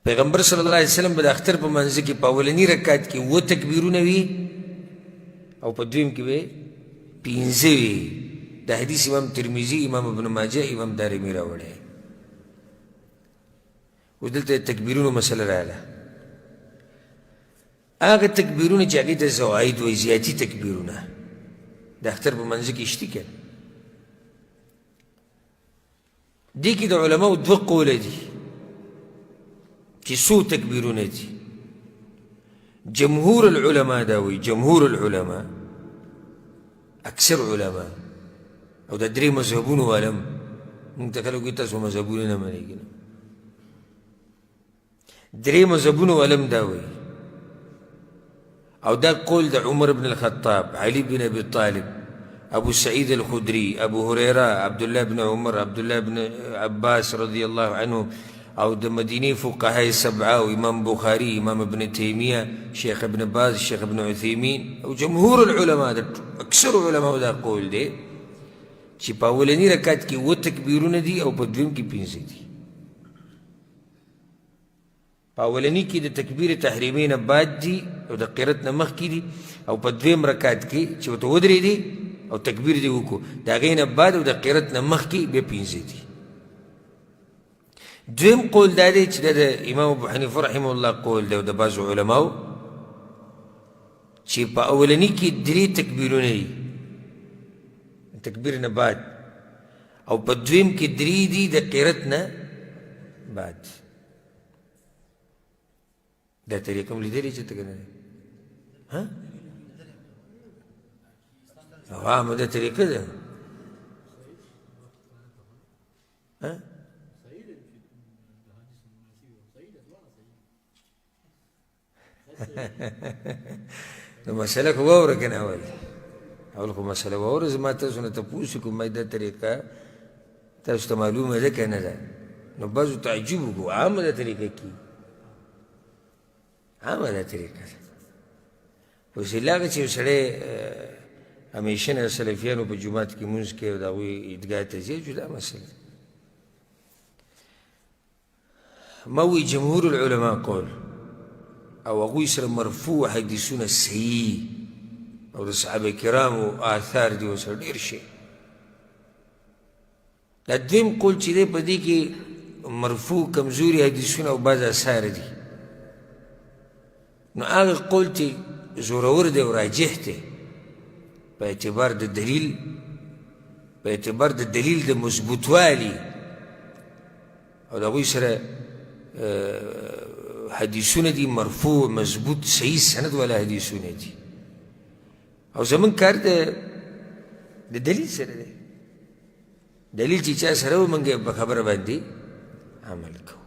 پیغمبر صلی الله علیه وسلم به د اختر په منځ کې په اولني رکعت کې 7 تکبیرونه وي او په دویم کې به 15 وي. دا حدیث امام ترمذي، امام ابن ماجه، امام دارمي راوړی. اوس دلته تکبیرونو مسله راغله. هغه تکبیرونه چې هغې ته زواید وایي، زیاتي تکبیرونه د اختر په منځ کې شته که دې کې د علماو 2 قوله دي چې څو تکبیرونه دي. جمهور العلماء دا وایي، جمهور العلماء، اکثر علماء او د 3 مذهبونو عالم. مونږ ته خلک وایي تاسو مذهبونه نه منئ که نه، 3 مذهبونو عالم دا وایي. او دا قول د عمر بن الخطاب، علي بن ابي طالب، ابو سعيد الخدري، ابو هريره، عبد الله بن عمر، عبد الله بن عباس رضي الله عنه، او د مدینه فقهاء 7 او امام بخاري، امام ابن تيميه، شيخ ابن باز، شيخ ابن عثيمين، او جمهور العلماء اکثر علماء دا قول دی چې په اولني رکعت کې 7 تکبیرونه دي او په دویم کې 15 دي. په اولني کې د تکبیر تحریمي نه بعد دي او د قرت نه مخکې دي، او په دویم رکعت کې چې ورته ودرېدي او تکبیر دې وکړو د هغې نه بعد او د قرت نه مخکې بیا 15 دي. دویم قول دا دی چې د امام ابو حنیفه رحمه الله قول دی او د بعضو علماو چې په اولني کې 3 تکبیرونه دي تکبیر نه بعد، او په دویم کې 3 دي د قرت نه بعد. دا طریقه هم لیدلی چې ته که نه دی؟ عامه دا طریقه ده. نو مسله خو واوره که نه اول خو مسله واوره. زما تاسو نه تپوس کوم ما دا طریقه تاسو ته معلومه ده که نه ده؟ نو بعضو تعجب وکړو عامه دا طریقه کې عامه دا طریقه ده. اوس هغه چې یو سړی همیشه نه سلفیانو په جومات کې لمونځ کوي او د هغوی عیدګاه ته ځي، جدا مسله. ما وایي جمهور العلماء قول او هغوی سره مرفوع حدیثونه صحیح او د صحابه کرامو آثار دي ورسره ډېر شي. دا دویم قول چې دی په دې کې مرفوع کمزوري حدیثونه او بعض آثار دي، نو هغه قول چې زورور دی او راجح دی په اعتبار د دلیل، په اعتبار د دلیل د مضبوطوالي او د هغوی سره حدیثونه دي مرفوع مضبوط صحیح سند والا حدیثونه دي. او زمون کار د دلیل سره دی، دلیل چې چا سره و موږ په خبره باندې عمل کوو.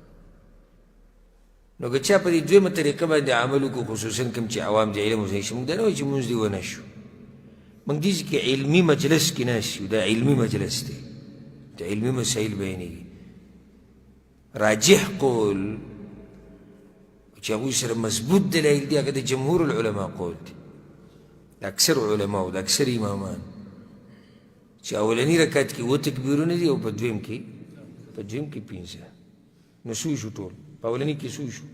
نو که چا په دې دویمه طریقه باندې عمل وکړو، خصوصا کوم چې عوام د علم اوسئ شي، موږ دا نه وایو چې مونځ دې ونه شو. موږ دې کې علمي مجلس کې ناست یو، دا علمي مجلس دی، د علمي مسایل بیانېږي. راجح قول چې هغوی سره مضبوط دلایل دي هغه د جمهور العلماء قول دی، د اکثر علماو، د اکثر امامان، چې اولني رکعت کې 7 تکبیرونه دي او په دویم کې 15. نو څو شو ټول؟ په اولني کې څو شو؟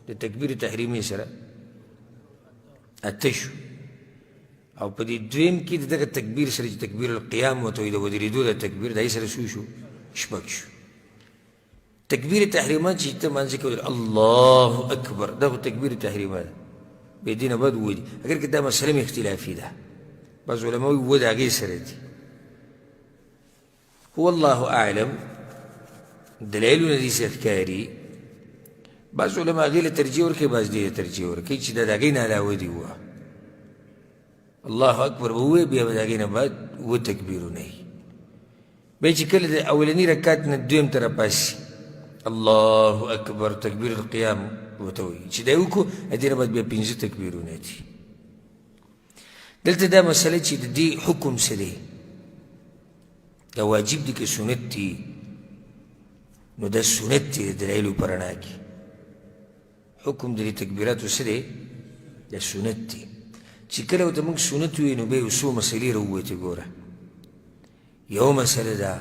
د تکبیر تحریمي سره 8 شو، او په دې دویم کې دغه تکبیر سره چې تکبیر القیام ورته وایي د ودرېدو د تکبیر، د هغې سره څو شو؟ 6 شو. تکبیر تحریمات چې ته مانځه کې ویل الله اکبر، دا خو تکبیر تحریمات بې دې نه بعد ووایي، اگر که دا مسله مې اختلافي ده، بعض علما وایي و د هغې سره دي. هو الله اعلم، دلایلونه دې زیات ښکاري. بعض علما هغې له ترجیح ورکوي، بعض دې له ترجیح ورکوي چې دا د هغې نه علاوه دي ووایه. الله اکبر به ووایي، بیا به د هغې نه بعد 7 تکبیرونه وي. بیا چې کله د اولني رکعت نه دویم ته راپاسي الله اکبر تکبیر القیام ورته وایي، چې دا یې وکړو د دې نه بعد بیا 15 تکبیرونه دي. دلته دا مسله چې د دې حکم څه دی، دا واجب دی که سنت دی؟ نو دا سنت دی د دلایلو په رڼا کې. حکم د دې تکبیراتو څه دی؟ دا سنت دی. چې کله ورته موږ سنت ووایو نو بیا یو څو مسلې راووتې. ګوره یو مسله ده،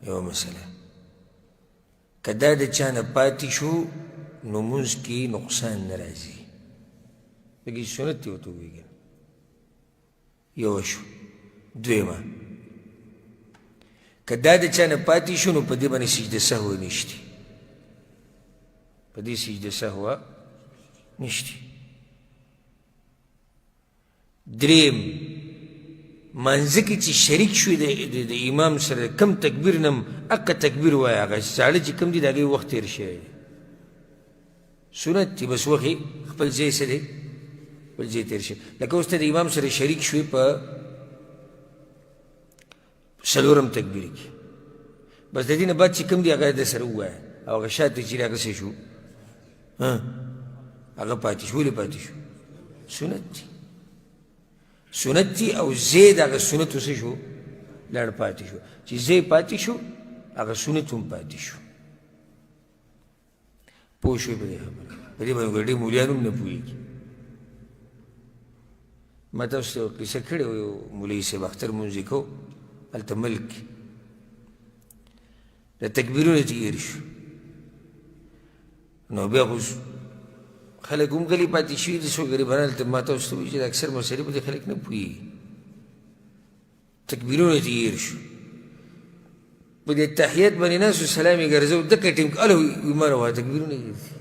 یو مسله که دا د چا نه پاتې شو نو مونځ کې نقصان نه راځي دغې سنت دی ورته ووایي یوه شو دویمه که دا د چا نه پاتې شو نو په دې باندې سجده سهو نشتي په دې سجده سهو نشتي دریم منځه کې چې شریک شوي د امام سره کم تکبیر نه اکه تکبیر وایه هغه ساړه چې کم دي د هغې وخت تېر شوی دی سنت دی بس وخت خپل ځای څه دی خپل ځای تېر شوی لکه اوس ته د امام سره شریک شوې په څلورم تکبیر کې بس د دې نه بعد چې کم دی هغه د سره ووایه او هغه شاته چې هغه څه شو هغه پاتې شو ولې پاتې شو سنت دی سنت دی او زید هغه سنتو څه شو لړ پاتې شو چې زی پاتې شو هغه سنت هم پاتې شو پوه شوې په دې خبره په دې باندې ډېر مولیان هم نه پوهېږي ما تاسو ته یو قصه کړې وه یو مولوي صاحب اختر مونځ یې کوو هلته ملک کې د تکبیرونه چې هېر شو نو بیا خو خلک هم غلي پاتې شوي دي څو غریبان هلته ما تاسو ته وایي چې د اکثر مسلې په دې خلک نه پوهېږي تکبیرونه چې هېر شو په دې تحیت باندې ناست سلام یې ګرځو دکه ټیم اله ایمان وایه تکبیرونه هېر دي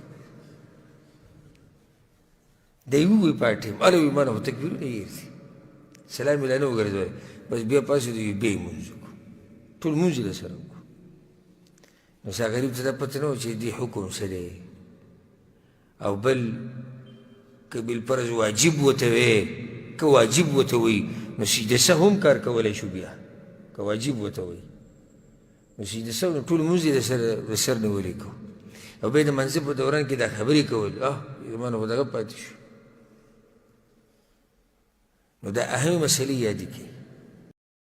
دی ووایي په ټیم اله ایمان وایه تکبیرونه هېر دي سلام یې لا نه وګرځولی بس بیا پاڅېدو بیا یې مونځ وکړو ټول مونځ یې سره وکړو نو ستا غریب ته دا پته نه وه چې دې حکم څه دی او بل که بالفرض واجب ورته وی که واجب ورته وی نو سجده سهو هم کار کولی شو بیا که واجب ورته وی نو سجده سهو نو ټول مونځ یې د سر نیولی کو او بیا د منځه په دوران کې دا خبرې کول زما نه خو دغه پاتې شو نو دا اهمې مسلې یادې کړي